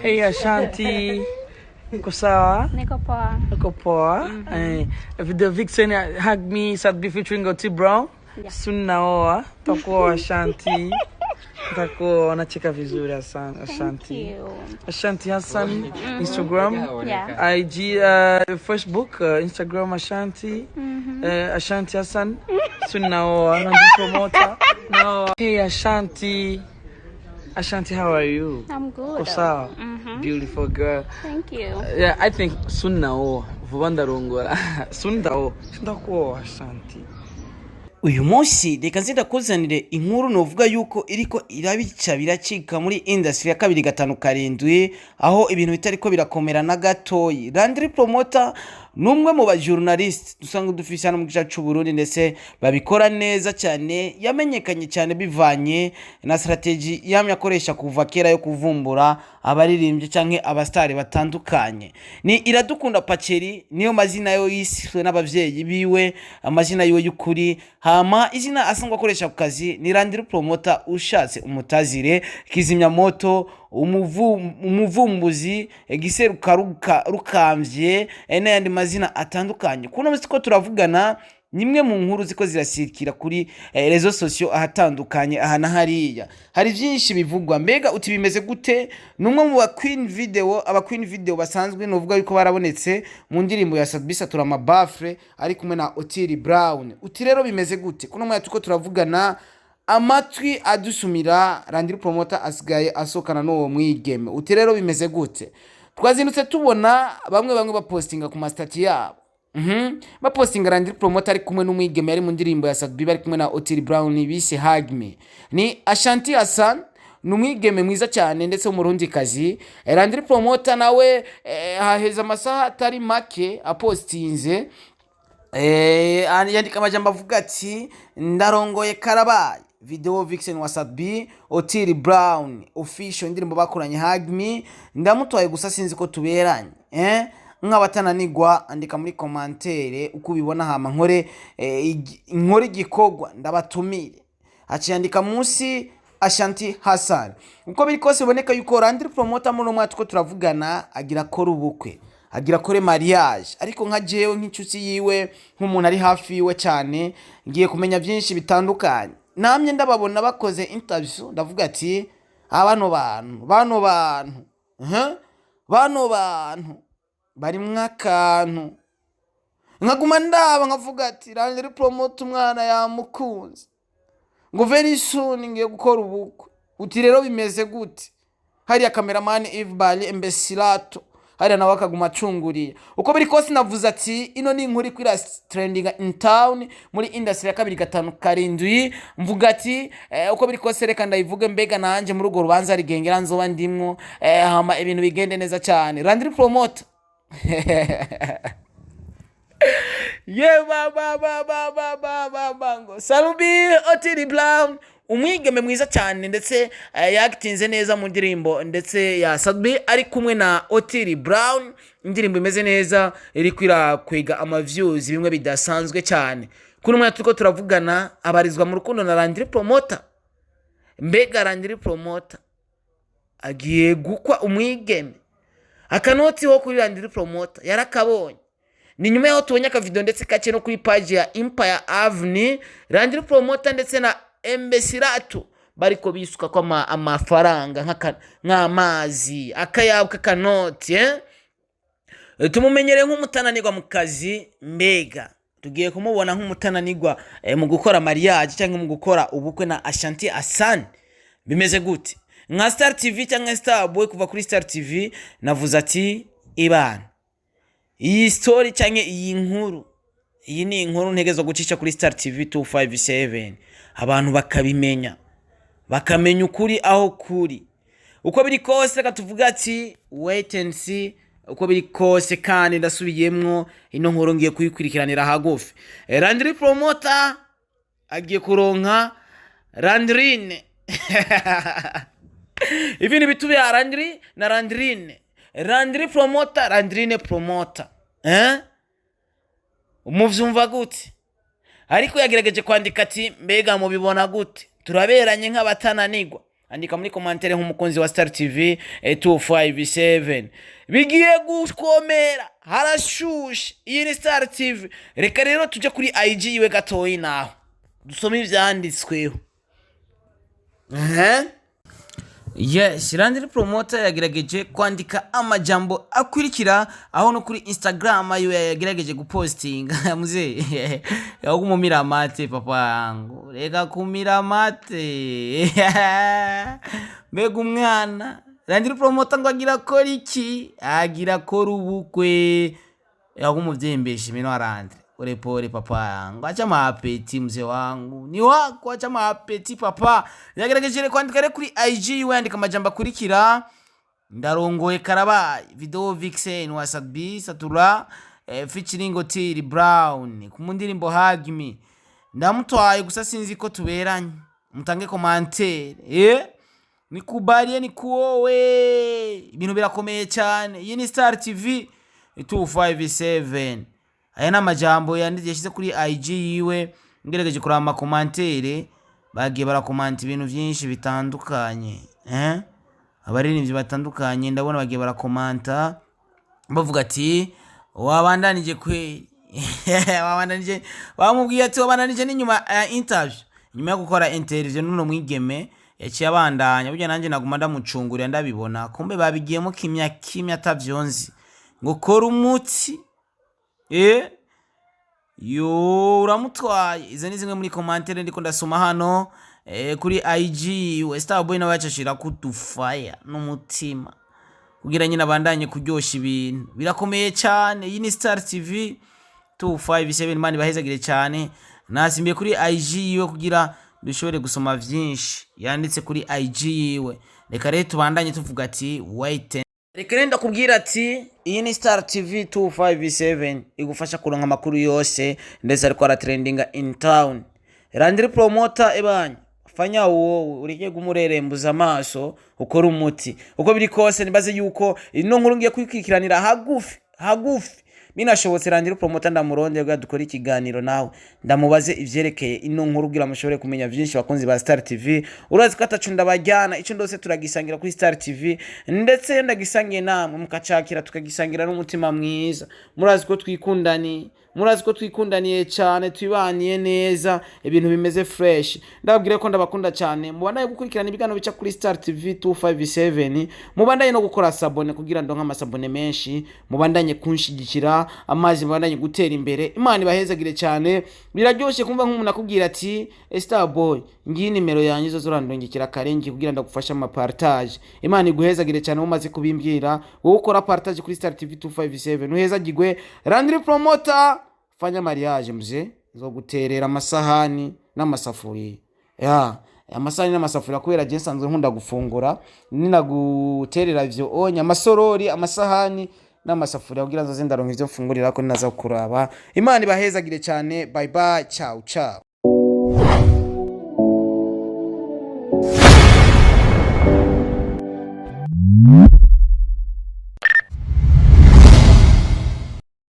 Hey Ashanti. Uko sawa? Niko poa. Uko poa? Video Vixen hug me Sadbi featuring Oti Brown. Yeah. Soon naoa. Takuwa Ashanti. Takuwa nacheka vizuri Ashanti. Thank you. Ashanti Hassan, Instagram. Yeah. IG, Facebook, Instagram Ashanti. Ashanti Hassan. Soon naoa. Landry promoter. No. Hey Ashanti. Ashanti, how are you? I'm good. Kosa. Beautiful girl. Thank you. Yeah, I think soon now. Vubanda rongora. Soon now. Ndako Ashanti. Uyu munsi reka nzi ndakuzanire inkuru novuga yuko iriko irabica biracika muri industry ya 257 aho ibintu bitariko birakomera na gatoyi. Landry promoter numwe mu ba journalist dusanga dufise hano mu gice cy'u Burundi ndetse babikora neza cyane, yamenyekanye cyane bivanye na strategy yamye akoresha kuva kera yo kuvumbura abaririmbye canke abastari batandukanye. Ni Iradukunda Paceri niyo mazina yo yiswe n'abavyeyi biwe, amazina yiwe y'ukuri. Hama izina asangwa akoresha ku kazi ni Landry promoter ushatse umutazire, kizimya moto, umuvumbuzi, giseruka rukamvye n'ayandi mazina atandukanye. Kuno musi ko turavugana nimwe mu nkuru ziko zirasirikira kuri rezo sosio ahatandukanye aha na hariya. Hari byinshi bivugwa, mbega uti bimeze gute? Numwe mu ba Queen Video basanzwe novuga yuko barabonetse mu ndirimbo ya Sadbisa turama Bafre ari kumwe na Otiri Brown. Uti rero bimeze gute? Kuno mwaya tuko turavugana amatwi adusumira Landry promoter asigaye asokana no mwigeme. Uti rero bimeze gute? Twazindutse tubona bamwe bapostinga ku mastati yabo. Bapostinga Landry promoter ari kumwe n'umwigeme yari mu ndirimbo ya Sadbi bari kumwe na Otiri Brown bise Hug Me. Ni Ashanti Hassan, numwigeme mwiza cyane ndetse umurundi kazi. Landry promoter nawe haheza amasaha atari make apostinze yandika amajambo avuga ati ndarongoye karabaye. Video Vixen wa Sadbi, Otiri Brown official indirimbo bakoranye Hug Me, ndamutwaye gusa sinzi ko tuberanye nk'abatananigwa. Andika muri commentaire uko ubibona, hama nkore igikogwa ndabatumire. Aciyandika munsi Ashanti Hassan. Uko biri kose boneka yuko Landry promoter muri umwaka tuko turavugana agira kora ubukwe, agira kore mariage. Ariko nka jewe nk'inshuti yiwe, nk'umuntu ari hafi yiwe cyane, ngiye kumenya byinshi bitandukanye. Namye ndababona bakoze interview, ndavuga ati bano bantu bari mwakantu. Nkaguma ndaba nkavuga ati Landry promoter umwana yamukunze, ngo very soon ngiye gukora ubukwe. Uti rero bimeze gute? Hari cameraman Eve Bali Embesilato hari nawe akaguma acunguriye. Uko biri kose navuze ati ino ni inkuru kwira trending in town muri industry ya 257. Mvuga ati uko biri kose reka ndayivuge, mbega nanje muri ugo rubanza rigengera nzoba ndimwo hama ibintu bigende neza cyane. Landry promoter bango Salubi Otiri Brown umwigeme mwiza cyane ndetse yakitinze neza mu ndirimbo ndetse ya Sadbi ari kumwe na Otiri Brown. Indirimbo imeze neza, iri kwirakwega ama-views bimwe bidasanzwe cyane. Kuno mwanya tuko turavugana abarizwa mu rukundo na Landry promoter. Mbega Landry promoter agiye gukwa umwigeme, akanoti ho kuri Landry promoter yarakabonye. Ni nyuma yaho tubonye aka video ndetse kace no kuri page ya Empire Avenue. Landry promoter ndetse na Embesilato bariko bisuka kwa amafaranga nk'amazi akayabwa kanoti. Tumumenyere nk'umutananirwa mu kazi, mbega tugiye kumubona nk'umutananirwa mu gukora mariage cyangwa mu gukora ubukwe na Ashanti Hassan. Bimeze gute? Nka Star TV cyangwa Star Boy kuva kuri Star TV navuze ati ibana iyi story cyangwa iyi nkuru, iyi ni inkuru ntegezo gucisha kuri Star TV 257 abantu bakabimenya, bakamenya ukuri aho kuri. Uko biri kose katuvuga ati wait and see. Uko biri kose kandi ndasubiyemwo ino nkuru ngiye kuyikurikiranira hagufi. Landry promoter agiye kuronka Landrine. Ibi ni bitu bya Landry na Landrine. Landry promoter, Landrine promoter. Umuvyumva gute? Ariko yagerageje kwandika ati mbega mubibona gute? Turaberanye nk'abatananigwa. andika muri commentaire nk'umukunzi wa Star TV 257 bigiye gukomera harashushe iyi ni Star TV. Reka rero tuje kuri IG iwe gatoyi naho dusome ivyanditsweho. Yes, Landry promoter yagerageje kwandika amajambo akurikira aho no kuri Instagram ayo yagerageje gupostinga muze yaho kumumira mate papa yangu reka kumira mate mbega umwana Landry promoter ngo agira kora iki agira kora ubukwe yaho umuvyembesha imino arandre ore pole papa yangu acha maapeti mzee wangu ni wako acha maapeti papa yagerageje kwandika kuri IG wandika amajambo akurikira ndarongoye karabaye video vixen wa Sadbi Satura featuring Otile Brown ku mundirimbo Hug Me ndamutwaye gusa sinzi ko tuberanye mutange commentaire ni kubariye ni kuwowe ibintu birakomeye cyane iyi ni Star TV 257 aya namajambo yandije yashize kuri IG yiwe ngerageje kuraba ama commentaire bagiye barakomanta ibintu byinshi bitandukanye abarinivye batandukanye ndabona bagiye barakomanta bavuga ati wabandanije kweli wabandanije bamubwiye ati wabandanije n'inyuma ya interview nyuma yo gukora interview nuno mwigeme yaciye abandanya burya nanje naguma ndamucungurira ndabibona kumbe babigiyemo kimya atavyonzi ngo kora umuti yo uramutwaye. Izo ni zimwe muri commentaire ndiko ndasoma hano kuri IG Starboy nawe yacashira kudufaya n'umutima kugira nyina bandanye kuryosha ibintu birakomeye cyane. Iyi ni Star TV 257 mani bahezagire cyane nasimbiye kuri IG yiwe kugira dushobore gusoma vyinshi yanditse kuri IG yiwe. Reka rero tubandanye tuvuga ati wait. Reka renda kubwira ati iyi ni Star TV 257 igufasha kuronka amakuru yose ndetse ariko ara trendinga in town. Landry promoter ebanye fanya uwo urike gumurerembuza amaso ukora umuti uko biri kose nibaze yuko ino nkuru ngiye kwikikiranira hagufi binashobotse Landry promoter ndamuronde bwa dukora ikiganiro nawe ndamubaze ivyerekeye ino nkuru kugira mushobore kumenya vyinshi bakunzi ba Star TV. Urazi ko atacunda bajyana ico ndose turagisangira kuri Star TV ndetse ndagisangiye namwe mukacakira tukagisangira n'umutima mwiza. Murazi ko twikundaniye cyane twibaniye neza ibintu bimeze fresh. Ndabwire ko ndabakunda cyane mubanaye gukurikirana ibigano bica kuri Star TV 257 mubandanye no gukora sabone kugira ndonka amasabone menshi mubandanye kunshigikira amazi mubandanye gutera imbere. Imana ibahezagire cyane biraryoshe kumva nk'umuntu akubwira ati Starboy ngiyi nimero yanyu zo zurandongikira karengi kugira ndagufasha ama partage. Imana iguhezagire cyane umaze kubimbwira wowe ukora partage kuri Star TV 257 uhezagirwe. Landry promoter fanya mariage mzee zo guterera amasahani n'amasafuriya amasahani n'amasafuriya kubera je nsanzwe nkunda gufungura ninaguterera ivyo onya amasorori amasahani n'amasafuriya kugira ngo zindaronka ivyo mfungurira ko naza kuraba. Imana ibahezagire cyane bye bye ciao ciao.